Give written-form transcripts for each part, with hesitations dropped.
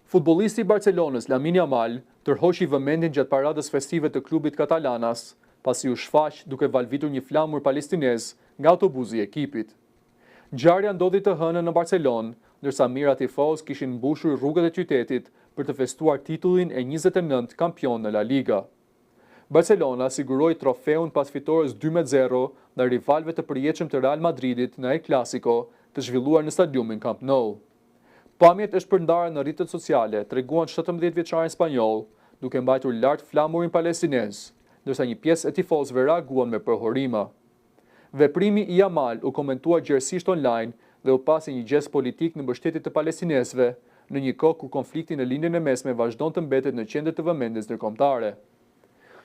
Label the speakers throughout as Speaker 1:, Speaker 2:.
Speaker 1: Futbollisti i Barcelonës Lamine Yamal tërhoqi vëmendjen gjatë paradës festive të klubit Katalanas, pasi u shfaq duke valvitur një flamur palestinez nga autobusi i ekipit. Ngjarja ndodhi të hënën në Barcelonë, ndërsa mijëra tifoz kishin mbushur rrugët e qytetit për të festuar titullin e 29 kampion në La Liga. Barcelona siguroi trofeun pas fitores 2-0 ndaj rivalëve të përjetshëm të Real Madridit në El Clasico të zhvilluar në stadiumin Camp Nou. Pamjet është përndarë në rrjetet sociale, treguan 17-vjeçarin spanjoll, duke mbajtur lart flamurin palestinez, ndërsa një pjesë e tifozëve reaguan me përhorima. Veprimi i Yamal u komentua gjerësisht online dhe u pasi një gest politik në mbështetje të palestinezëve, në një kohë kur konflikti në lindjen e mesme vazhdon të mbetet në qendër të vëmendjes ndërkombëtare.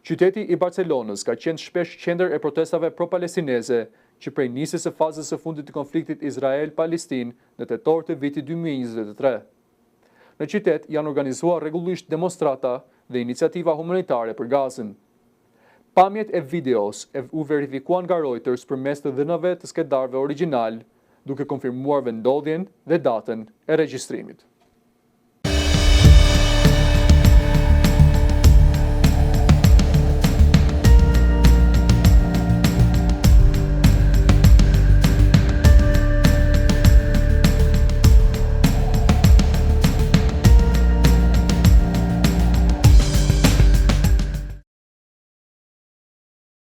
Speaker 1: Qyteti i Barcelonës ka qenë shpesh qendër e protestave pro-palestineze, që prej nisjes së fazës së fundit të konfliktit Izrael-Palestinë në tetor të vitit 2023. Në qytet janë organizuar rregullisht demonstrata dhe iniciativa humanitare për Gazën. Pamjet e videos u verifikuan nga Reuters përmes të dhënave të skedarëve origjinal, duke konfirmuar vendodhjen dhe datën e regjistrimit.